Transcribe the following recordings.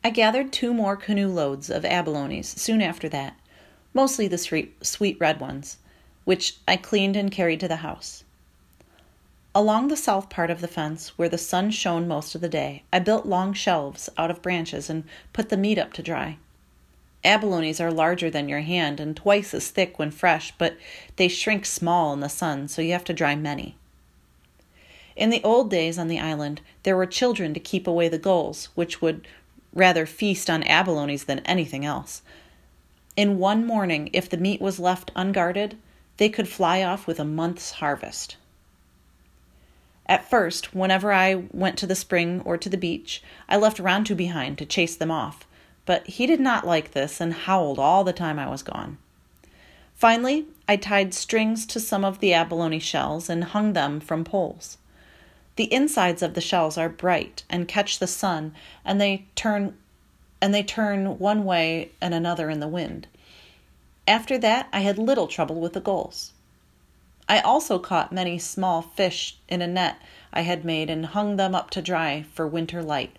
I gathered 2 more canoe loads of abalones soon after that, mostly the sweet red ones, which I cleaned and carried to the house. Along the south part of the fence, where the sun shone most of the day, I built long shelves out of branches and put the meat up to dry. Abalones are larger than your hand and twice as thick when fresh, but they shrink small in the sun, so you have to dry many. In the old days on the island, there were children to keep away the gulls, which would rather feast on abalones than anything else. In one morning, if the meat was left unguarded, they could fly off with a month's harvest. At first, whenever I went to the spring or to the beach, I left Rantu behind to chase them off, but he did not like this and howled all the time I was gone. Finally, I tied strings to some of the abalone shells and hung them from poles. The insides of the shells are bright and catch the sun, and they turn one way and another in the wind. After that, I had little trouble with the gulls. I also caught many small fish in a net I had made and hung them up to dry for winter light.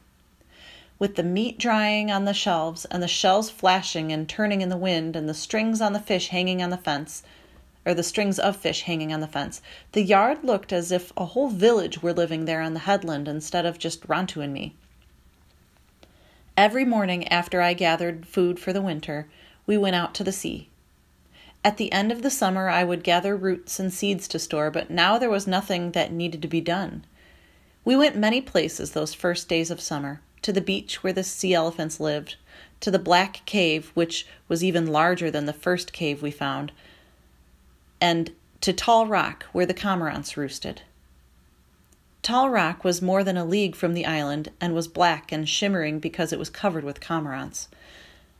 With the meat drying on the shelves and the shells flashing and turning in the wind and the strings on the fish hanging on the fence, the strings of fish hanging on the fence, the yard looked as if a whole village were living there on the headland instead of just Rantu and me. Every morning after I gathered food for the winter, we went out to the sea. At the end of the summer, I would gather roots and seeds to store, but now there was nothing that needed to be done. We went many places those first days of summer, to the beach where the sea elephants lived, to the Black Cave, which was even larger than the first cave we found, and to Tall Rock, where the cormorants roosted. Tall Rock was more than a league from the island and was black and shimmering because it was covered with cormorants.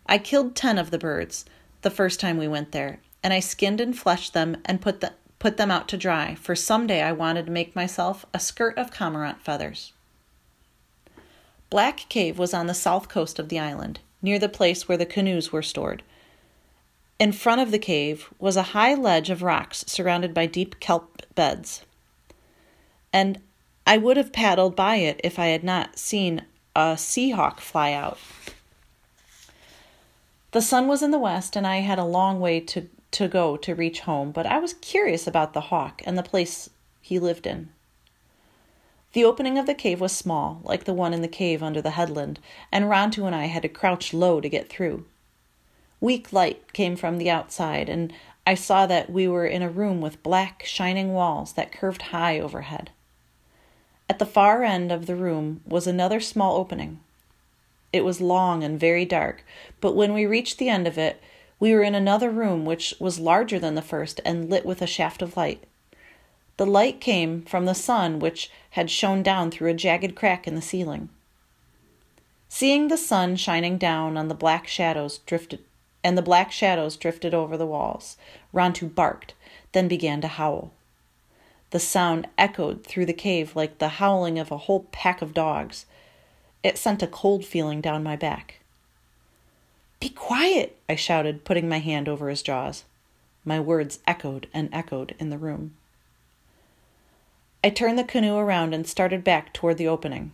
I killed 10 of the birds the first time we went there, and I skinned and fleshed them and put them out to dry, for someday I wanted to make myself a skirt of cormorant feathers. Black Cave was on the south coast of the island, near the place where the canoes were stored. In front of the cave was a high ledge of rocks surrounded by deep kelp beds, and I would have paddled by it if I had not seen a sea hawk fly out. The sun was in the west, and I had a long way to go to reach home, but I was curious about the hawk and the place he lived in. The opening of the cave was small, like the one in the cave under the headland, and Rantu and I had to crouch low to get through. Weak light came from the outside, and I saw that we were in a room with black, shining walls that curved high overhead. At the far end of the room was another small opening. It was long and very dark, but when we reached the end of it, we were in another room which was larger than the first and lit with a shaft of light. The light came from the sun, which had shone down through a jagged crack in the ceiling. Seeing the sun shining down on the black shadows drifted over the walls, Rantu barked, then began to howl. The sound echoed through the cave like the howling of a whole pack of dogs. It sent a cold feeling down my back. "Be quiet," I shouted, putting my hand over his jaws. My words echoed and echoed in the room. I turned the canoe around and started back toward the opening.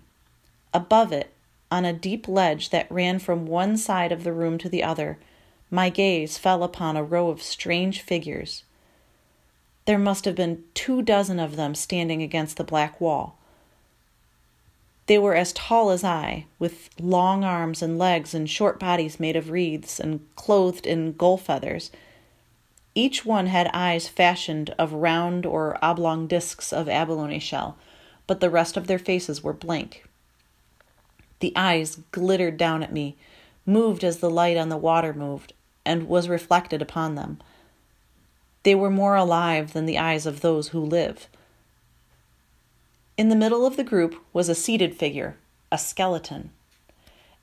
Above it, on a deep ledge that ran from one side of the room to the other, my gaze fell upon a row of strange figures. There must have been 24 of them standing against the black wall. They were as tall as I, with long arms and legs and short bodies made of reeds and clothed in gull feathers. Each one had eyes fashioned of round or oblong discs of abalone shell, but the rest of their faces were blank. The eyes glittered down at me, moved as the light on the water moved, and was reflected upon them. They were more alive than the eyes of those who live. In the middle of the group was a seated figure, a skeleton.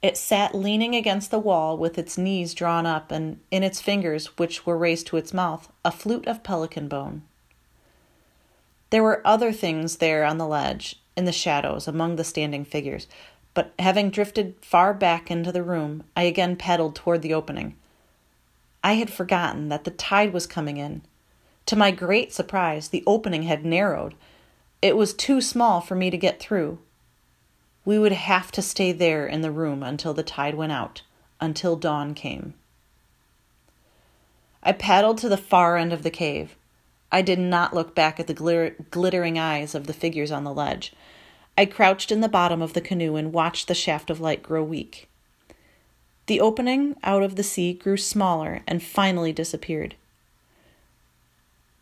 It sat leaning against the wall with its knees drawn up, and in its fingers, which were raised to its mouth, a flute of pelican bone. There were other things there on the ledge, in the shadows, among the standing figures, but having drifted far back into the room, I again paddled toward the opening. I had forgotten that the tide was coming in. To my great surprise, the opening had narrowed. It was too small for me to get through. We would have to stay there in the room until the tide went out, until dawn came. I paddled to the far end of the cave. I did not look back at the glittering eyes of the figures on the ledge. I crouched in the bottom of the canoe and watched the shaft of light grow weak. The opening out of the sea grew smaller and finally disappeared.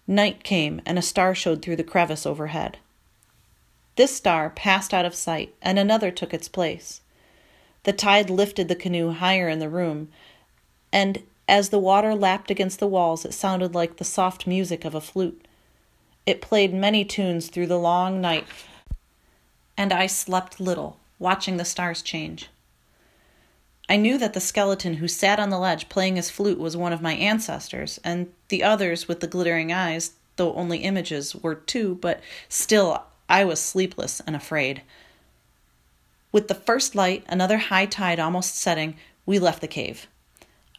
Night came, and a star showed through the crevice overhead. This star passed out of sight, and another took its place. The tide lifted the canoe higher in the room, and as the water lapped against the walls, it sounded like the soft music of a flute. It played many tunes through the long night, and I slept little, watching the stars change. I knew that the skeleton who sat on the ledge playing his flute was one of my ancestors, and the others with the glittering eyes, though only images, were too, but still I was sleepless and afraid. With the first light, another high tide almost setting, we left the cave.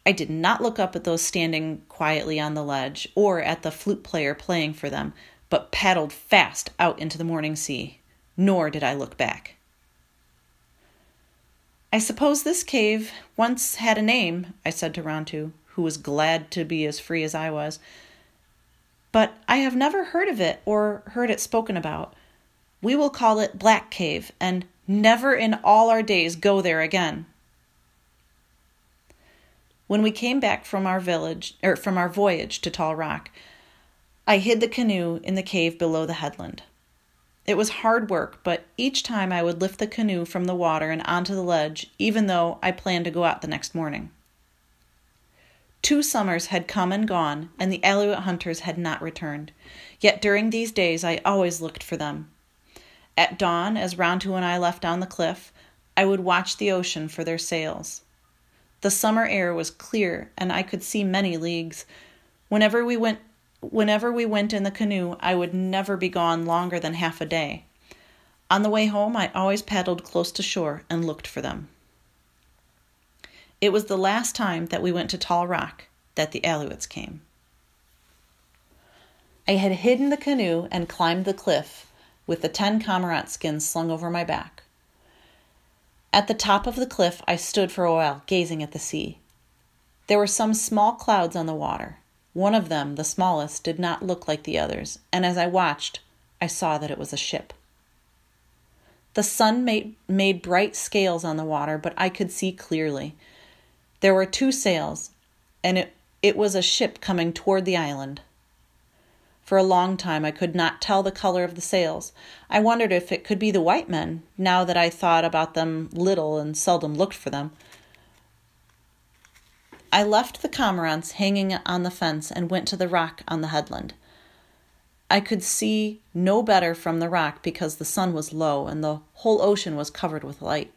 I did not look up at those standing quietly on the ledge or at the flute player playing for them, but paddled fast out into the morning sea. Nor did I look back. I suppose this cave once had a name, I said to Rontu, who was glad to be as free as I was. But I have never heard of it or heard it spoken about. We will call it Black Cave, and never in all our days go there again. When we came back from our voyage to Tall Rock, I hid the canoe in the cave below the headland. It was hard work, but each time I would lift the canoe from the water and onto the ledge, even though I planned to go out the next morning. 2 summers had come and gone, and the Aleut hunters had not returned. Yet during these days I always looked for them. At dawn, as Rontu and I left down the cliff, I would watch the ocean for their sails. The summer air was clear, and I could see many leagues. Whenever we went in the canoe, I would never be gone longer than half a day. On the way home, I always paddled close to shore and looked for them. It was the last time that we went to Tall Rock that the Aleuts came. I had hidden the canoe and climbed the cliff with the 10 cormorant skins slung over my back. At the top of the cliff, I stood for a while, gazing at the sea. There were some small clouds on the water. One of them, the smallest, did not look like the others, and as I watched, I saw that it was a ship. The sun made bright scales on the water, but I could see clearly. There were 2 sails, and it was a ship coming toward the island. For a long time I could not tell the color of the sails. I wondered if it could be the white men, now that I thought about them little and seldom looked for them. I left the cormorants hanging on the fence and went to the rock on the headland. I could see no better from the rock because the sun was low and the whole ocean was covered with light.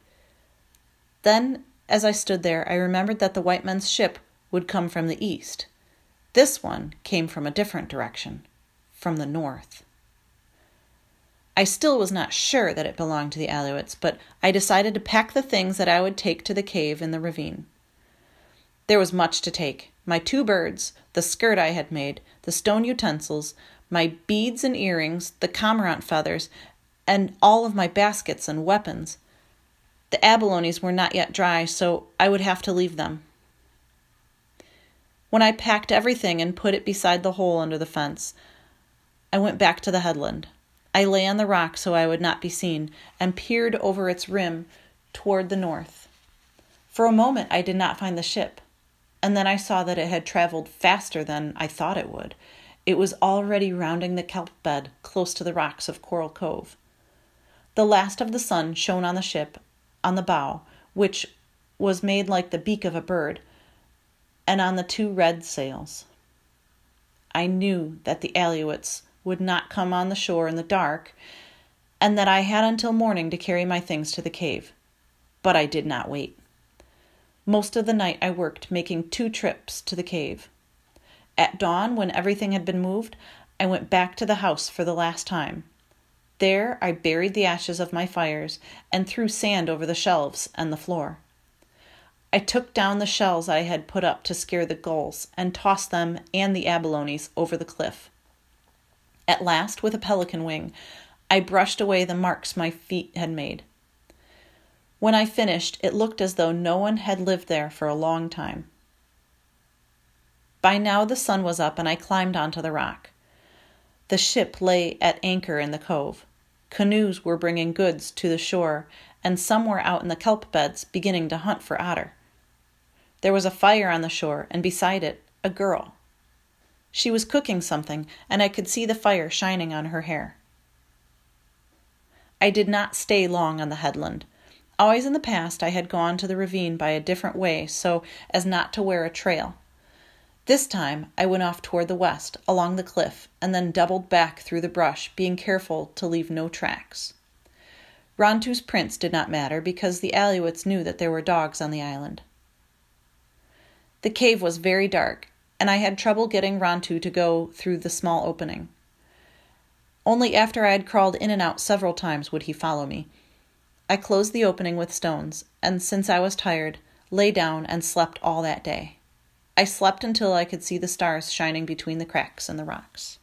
Then, as I stood there, I remembered that the white men's ship would come from the east. This one came from a different direction, from the north. I still was not sure that it belonged to the Aleuts, but I decided to pack the things that I would take to the cave in the ravine. There was much to take. My 2 birds, the skirt I had made, the stone utensils, my beads and earrings, the cormorant feathers, and all of my baskets and weapons. The abalones were not yet dry, so I would have to leave them. When I packed everything and put it beside the hole under the fence, I went back to the headland. I lay on the rock so I would not be seen, and peered over its rim toward the north. For a moment I did not find the ship, and then I saw that it had traveled faster than I thought it would. It was already rounding the kelp bed close to the rocks of Coral Cove. The last of the sun shone on the ship, on the bow, which was made like the beak of a bird, and on the 2 red sails. I knew that the Aleuts would not come on the shore in the dark, and that I had until morning to carry my things to the cave. But I did not wait. Most of the night I worked, making 2 trips to the cave. At dawn, when everything had been moved, I went back to the house for the last time. There I buried the ashes of my fires and threw sand over the shelves and the floor. I took down the shells I had put up to scare the gulls and tossed them and the abalones over the cliff. At last, with a pelican wing, I brushed away the marks my feet had made. When I finished, it looked as though no one had lived there for a long time. By now the sun was up and I climbed onto the rock. The ship lay at anchor in the cove. Canoes were bringing goods to the shore, and some were out in the kelp beds beginning to hunt for otter. There was a fire on the shore, and beside it, a girl. She was cooking something, and I could see the fire shining on her hair. I did not stay long on the headland. Always in the past I had gone to the ravine by a different way so as not to wear a trail. This time I went off toward the west, along the cliff, and then doubled back through the brush, being careful to leave no tracks. Rontu's prints did not matter because the Aleuts knew that there were dogs on the island. The cave was very dark, and I had trouble getting Rontu to go through the small opening. Only after I had crawled in and out several times would he follow me. I closed the opening with stones, and since I was tired, lay down and slept all that day. I slept until I could see the stars shining between the cracks in the rocks.